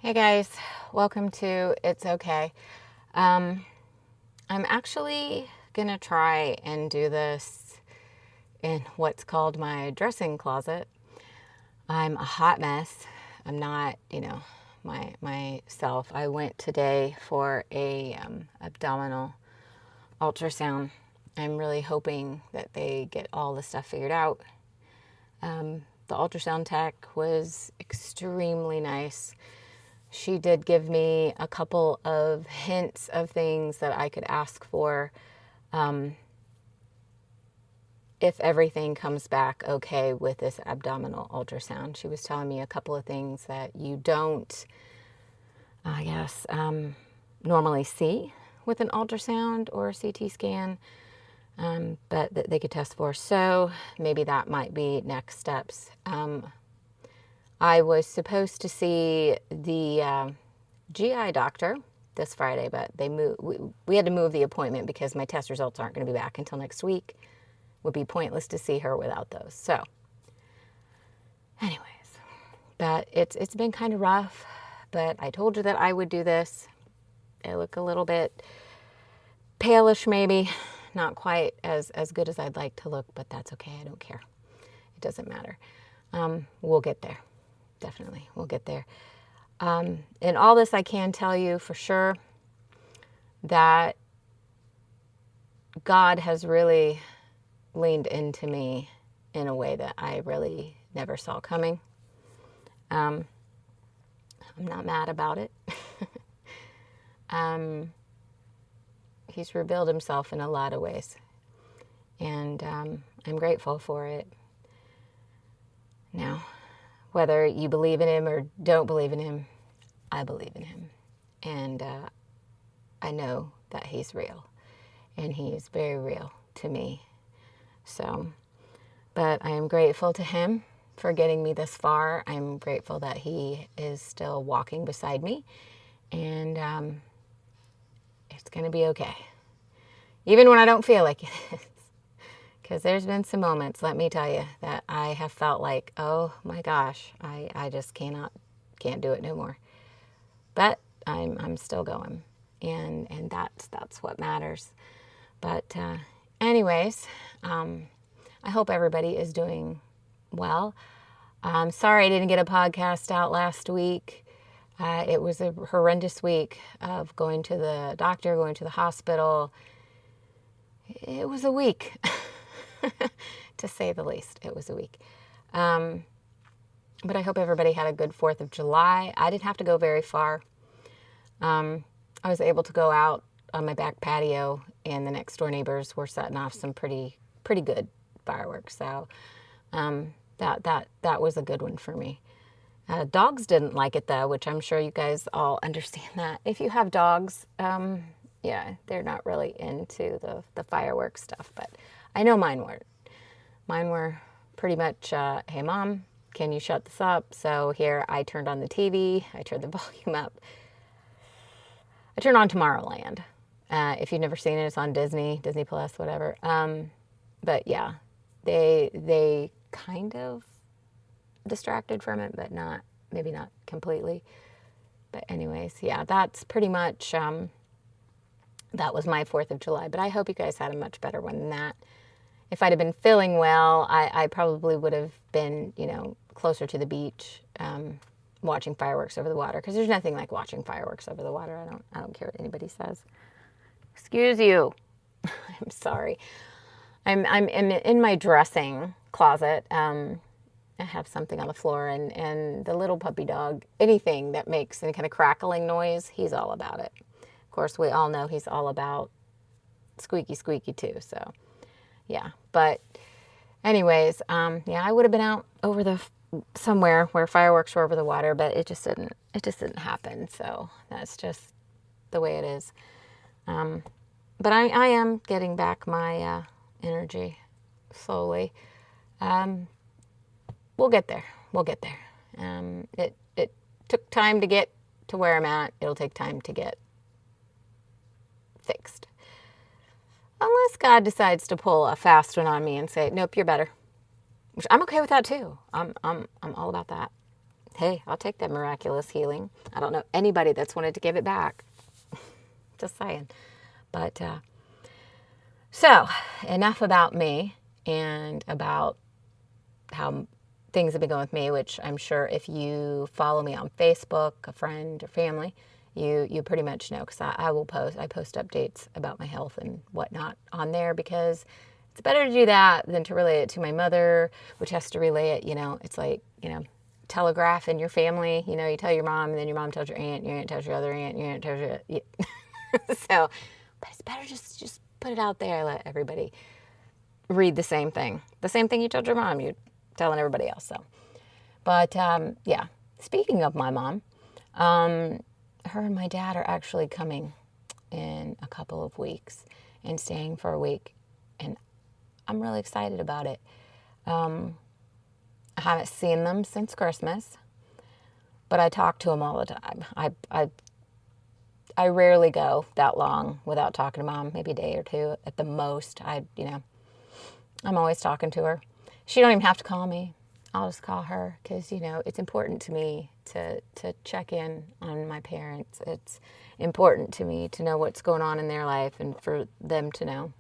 Hey guys, welcome to It's Okay. I'm actually gonna try and do this in what's called my dressing closet. I'm a hot mess. I'm not, myself. I went today for a abdominal ultrasound. I'm really hoping that they get all the stuff figured out. The ultrasound tech was extremely nice. She did give me a couple of hints of things that I could ask for if everything comes back okay with this abdominal ultrasound. She was telling me a couple of things that you don't, I guess, normally see with an ultrasound or a CT scan, but that they could test for. So maybe that might be next steps. I was supposed to see the GI doctor this Friday, but they moved. We had to move the appointment because my test results aren't going to be back until next week. Would be pointless to see her without those. So, anyways, but it's been kind of rough. But I told you that I would do this. I look a little bit palish, maybe not quite as good as I'd like to look, but that's okay. I don't care. It doesn't matter. We'll get there. Definitely, we'll get there. In all this, I can tell you for sure that God has really leaned into me in a way that I really never saw coming. I'm not mad about it. He's revealed himself in a lot of ways, and I'm grateful for it. Now, whether you believe in him or don't believe in him, I believe in him. And I know that he's real. And he is very real to me. So, but I am grateful to him for getting me this far. I'm grateful that he is still walking beside me. And it's going to be okay. Even when I don't feel like it is. Because there's been some moments, let me tell you, that I have felt like, oh my gosh, I just can't do it no more. But I'm still going, and that's what matters. But anyways, I hope everybody is doing well. I'm sorry I didn't get a podcast out last week. It was a horrendous week of going to the doctor, going to the hospital. It was a week. To say the least, it was a week. But I hope everybody had a good 4th of July. I didn't have to go very far. I was able to go out on my back patio, and the next door neighbors were setting off some pretty good fireworks. So that was a good one for me. Dogs didn't like it though, which I'm sure you guys all understand that. If you have dogs, yeah, they're not really into the fireworks stuff, but I know mine weren't. Mine were pretty much, hey mom, can you shut this up? So here I turned on the TV, I turned the volume up. I turned on Tomorrowland. If you've never seen it, it's on Disney Plus, whatever. But yeah, they kind of distracted from it, but maybe not completely. But anyways, yeah, that's pretty much, that was my 4th of July. But I hope you guys had a much better one than that. If I'd have been feeling well, I probably would have been, closer to the beach, watching fireworks over the water. Because there's nothing like watching fireworks over the water. I don't care what anybody says. Excuse you. I'm sorry. I'm in my dressing closet. I have something on the floor, and the little puppy dog, anything that makes any kind of crackling noise, he's all about it. Of course, we all know he's all about squeaky too. So, yeah. But anyways, yeah, I would have been out over somewhere where fireworks were over the water, but it just didn't happen. So that's just the way it is. But I am getting back my energy slowly. We'll get there. It took time to get to where I'm at. It'll take time to get fixed. Unless God decides to pull a fast one on me and say, nope, you're better. Which I'm okay with that too. I'm all about that. hey, I'll take that miraculous healing. I don't know anybody that's wanted to give it back. Just saying. But so enough about me and about how things have been going with me, which I'm sure if you follow me on Facebook, a friend or family, you pretty much know, because I post updates about my health and whatnot on there, because it's better to do that than to relay it to my mother, which has to relay it, it's like, telegraph in your family, you tell your mom, and then your mom tells your aunt tells your other aunt, your aunt tells your, so, but it's better just put it out there, let everybody read the same thing you told your mom, you're telling everybody else. So, but yeah, speaking of my mom, her and my dad are actually coming in a couple of weeks and staying for a week, and I'm really excited about it. I haven't seen them since Christmas, but I talk to them all the time. I rarely go that long without talking to Mom, maybe a day or two at the most. I'm always talking to her. She don't even have to call me. I'll just call her, because, it's important to me to check in on my parents. It's important to me to know what's going on in their life, and for them to know,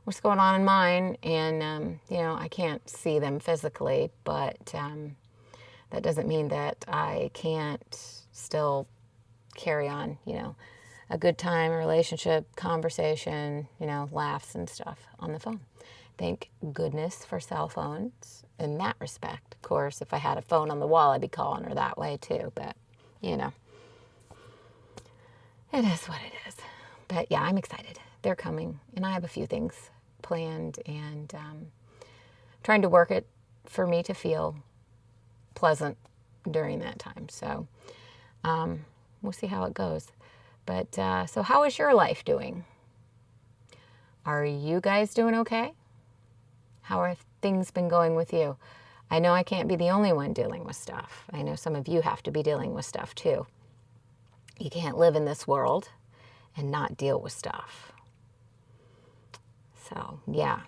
what's going on in mine. And, I can't see them physically, but that doesn't mean that I can't still carry on, a good time, a relationship, conversation, laughs and stuff on the phone. Thank goodness for cell phones in that respect. Of course, if I had a phone on the wall, I'd be calling her that way too. But, it is what it is. But yeah, I'm excited. They're coming, and I have a few things planned, and trying to work it for me to feel pleasant during that time. So we'll see how it goes. But so how is your life doing? Are you guys doing okay? How are things been going with you? I know I can't be the only one dealing with stuff. I know some of you have to be dealing with stuff too. You can't live in this world and not deal with stuff. So, yeah.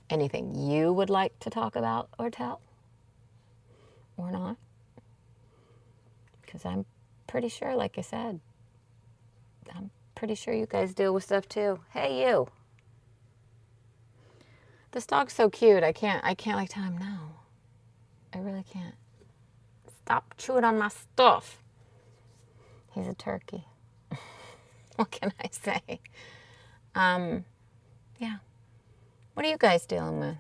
Anything you would like to talk about or tell? Or not? Because I'm pretty sure, like I said, I'm pretty sure you guys deal with stuff too. Hey, you. This dog's so cute. I can't like tell him no. I really can't. Stop chewing on my stuff. He's a turkey. What can I say? Yeah. What are you guys dealing with?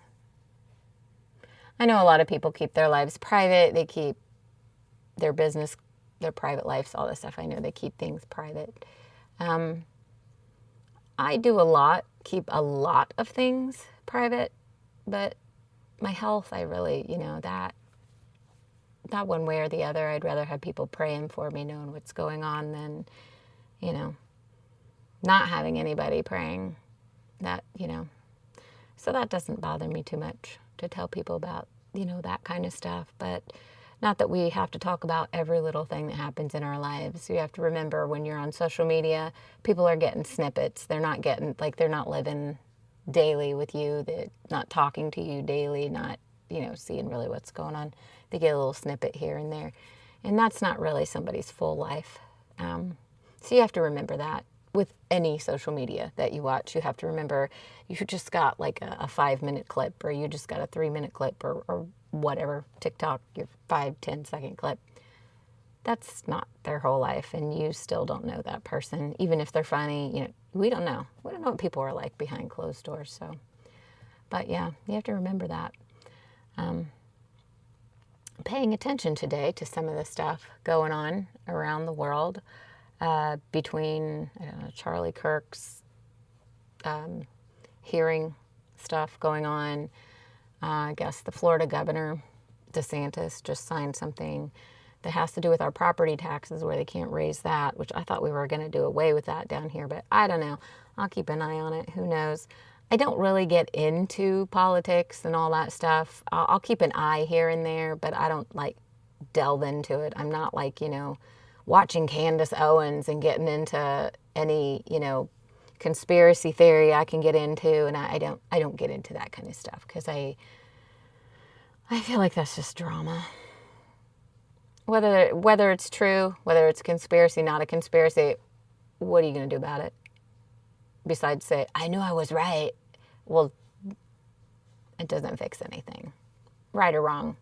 I know a lot of people keep their lives private. They keep their business, their private lives, all this stuff. I know they keep things private. I do keep a lot of things private, but my health, I really, that one way or the other, I'd rather have people praying for me, knowing what's going on, than, not having anybody praying. That, so that doesn't bother me too much to tell people about, that kind of stuff. But not that we have to talk about every little thing that happens in our lives. You have to remember, when you're on social media, people are getting snippets. They're not living daily with you. They're not talking to you daily, not, seeing really what's going on. They get a little snippet here and there. And that's not really somebody's full life. So you have to remember that. With any social media that you watch, you have to remember you just got like a 5-minute clip, or you just got a 3-minute clip, or whatever, TikTok, your 5-10 second clip. That's not their whole life, and you still don't know that person. Even if they're funny, we don't know. We don't know what people are like behind closed doors. So, but yeah, you have to remember that. Paying attention today to some of the stuff going on around the world. Between Charlie Kirk's hearing stuff going on. I guess the Florida governor, DeSantis, just signed something that has to do with our property taxes, where they can't raise that, which I thought we were going to do away with that down here, but I don't know. I'll keep an eye on it. Who knows? I don't really get into politics and all that stuff. I'll keep an eye here and there, but I don't delve into it. I'm not watching Candace Owens and getting into any, conspiracy theory I can get into, and I don't get into that kind of stuff, because I I feel like that's just drama. Whether it's true, whether it's a conspiracy, not a conspiracy, what are you going to do about it? Besides say, I knew I was right. Well, it doesn't fix anything. Right or wrong.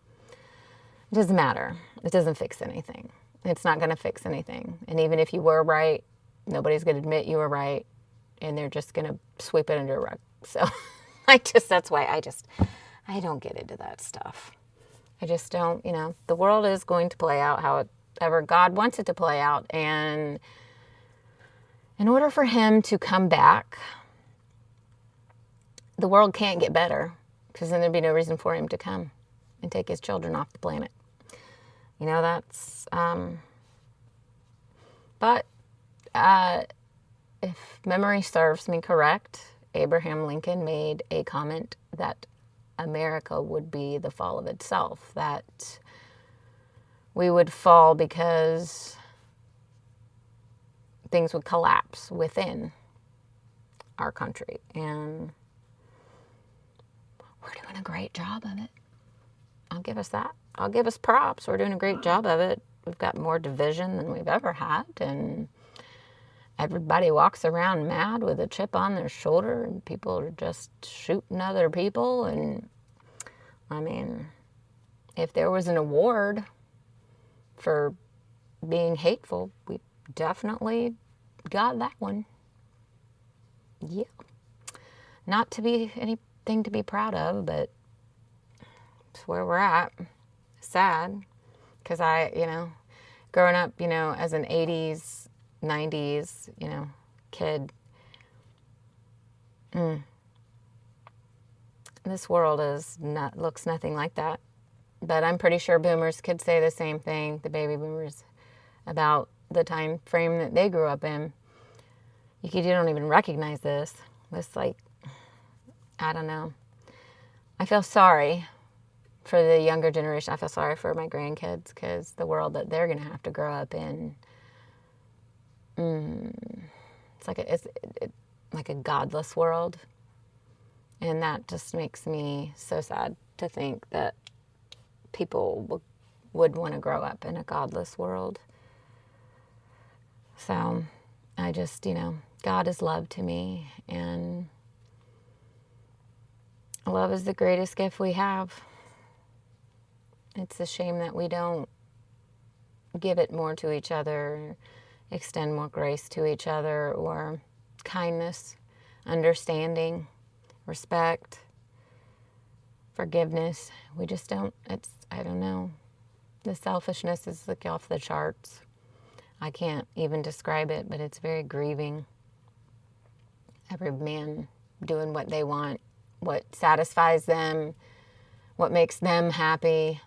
It doesn't matter. It doesn't fix anything. It's not going to fix anything. And even if you were right, nobody's going to admit you were right. And they're just going to sweep it under a rug. So that's why I don't get into that stuff. I just don't, the world is going to play out however God wants it to play out. And in order for him to come back, the world can't get better, because then there'd be no reason for him to come and take his children off the planet. But if memory serves me correct, Abraham Lincoln made a comment that America would be the fall of itself, that we would fall because things would collapse within our country. And we're doing a great job of it. I'll give us that. I'll give us props. We're doing a great job of it. We've got more division than we've ever had, and everybody walks around mad with a chip on their shoulder, and people are just shooting other people. And I mean, if there was an award for being hateful, we definitely got that one. Yeah. Not to be anything to be proud of, but it's where we're at. Sad. Because growing up, as an 80s, 90s, kid, this world looks nothing like that. But I'm pretty sure boomers could say the same thing, the baby boomers, about the time frame that they grew up in. You don't even recognize this. It's like, I don't know. I feel sorry for the younger generation. I feel sorry for my grandkids, because the world that they're going to have to grow up in, it's like a godless world. And that just makes me so sad to think that people would want to grow up in a godless world. So I just, God is love to me, and love is the greatest gift we have. It's a shame that we don't give it more to each other, extend more grace to each other, or kindness, understanding, respect, forgiveness. We just don't. I don't know. The selfishness is like off the charts. I can't even describe it, but it's very grieving. Every man doing what they want, what satisfies them, what makes them happy.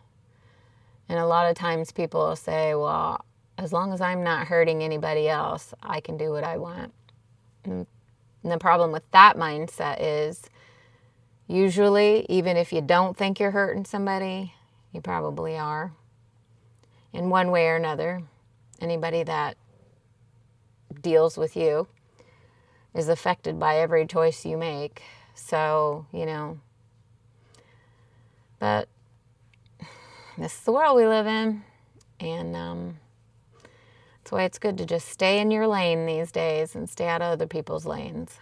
And a lot of times people will say, well, as long as I'm not hurting anybody else, I can do what I want. And the problem with that mindset is, usually, even if you don't think you're hurting somebody, you probably are, in one way or another. Anybody that deals with you is affected by every choice you make. So, but this is the world we live in. And that's why it's good to just stay in your lane these days and stay out of other people's lanes.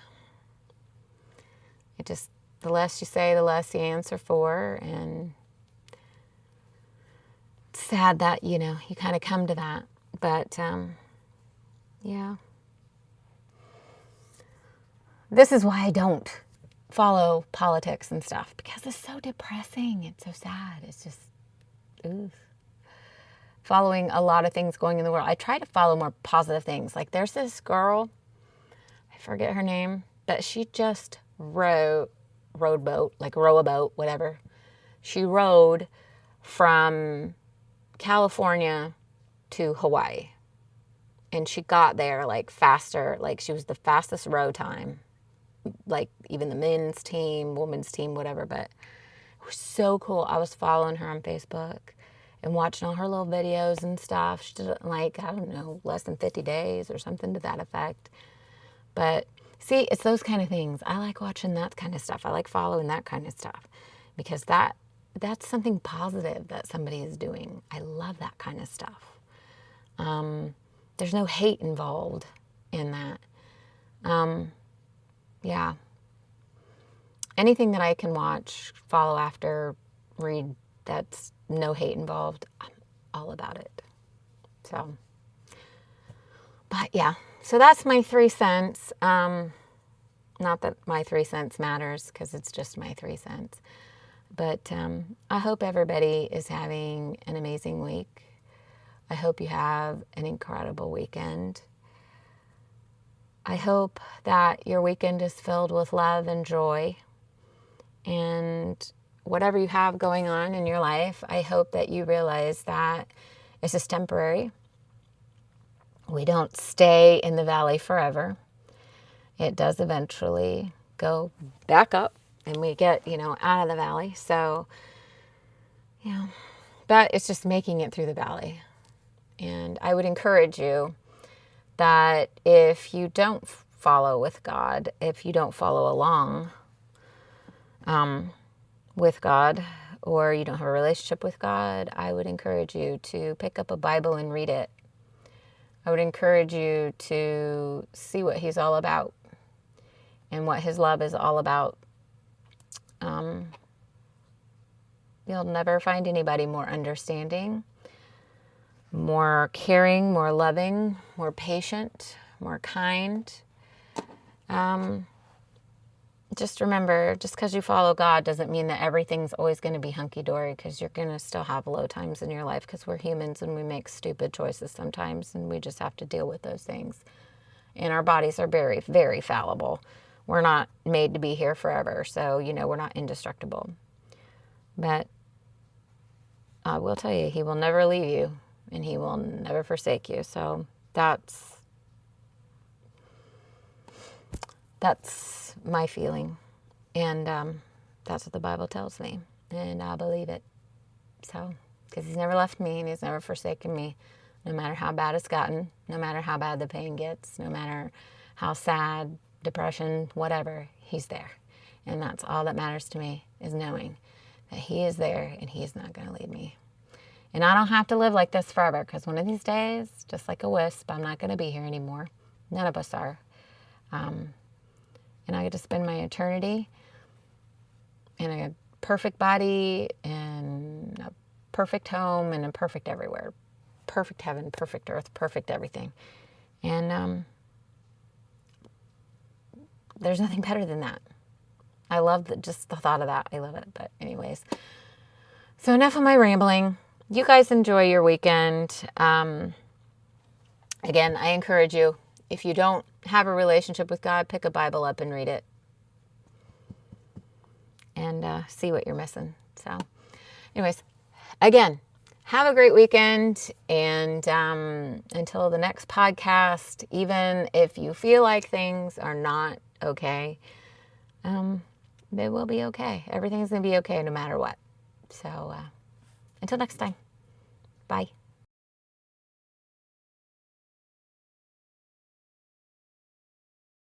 The less you say, the less you answer for. And it's sad that, you kind of come to that. But, yeah. This is why I don't follow politics and stuff, because it's so depressing. It's so sad. It's just, oof. Following a lot of things going in the world. I try to follow more positive things. Like, there's this girl, I forget her name, but she just row a boat, whatever. She rowed from California to Hawaii. And she got there faster. She was the fastest row time. Even the men's team, women's team, whatever. But it was so cool. I was following her on Facebook and watching all her little videos and stuff. She did it in less than 50 days or something to that effect. But see, it's those kind of things. I like watching that kind of stuff. I like following that kind of stuff, because that that's something positive that somebody is doing. I love that kind of stuff. There's no hate involved in that. Yeah. Anything that I can watch, follow after, read, that's no hate involved, I'm all about it. So, but yeah, so that's my 3 cents. Not that my 3 cents matters, because it's just my 3 cents. But I hope everybody is having an amazing week. I hope you have an incredible weekend. I hope that your weekend is filled with love and joy. And whatever you have going on in your life, I hope that you realize that it's just temporary. We don't stay in the valley forever. It does eventually go back up and we get, out of the valley. So, but it's just making it through the valley. And I would encourage you that if you don't follow with God, if you don't follow along with God, or you don't have a relationship with God, I would encourage you to pick up a Bible and read it. I would encourage you to see what He's all about and what His love is all about. You'll never find anybody more understanding, more caring, more loving, more patient, more kind. Just remember, just because you follow God doesn't mean that everything's always going to be hunky-dory, because you're going to still have low times in your life, because we're humans and we make stupid choices sometimes, and we just have to deal with those things. And our bodies are very, very fallible. We're not made to be here forever, so, we're not indestructible. But I will tell you, He will never leave you, and He will never forsake you. So that's my feeling. And that's what the Bible tells me. And I believe it. So, because He's never left me and He's never forsaken me, no matter how bad it's gotten, no matter how bad the pain gets, no matter how sad, depression, whatever, He's there. And that's all that matters to me, is knowing that He is there and He's not going to leave me. And I don't have to live like this forever, because one of these days, just like a wisp, I'm not going to be here anymore. None of us are. And I get to spend my eternity in a perfect body, and a perfect home, and a perfect everywhere. Perfect heaven, perfect earth, perfect everything. And there's nothing better than that. I love just the thought of that. I love it. But anyways, so enough of my rambling. You guys enjoy your weekend. Again, I encourage you, if you don't have a relationship with God, pick a Bible up and read it. And see what you're missing. So anyways, again, have a great weekend. And until the next podcast, even if you feel like things are not okay, they will be okay. Everything's going to be okay no matter what. So until next time, bye.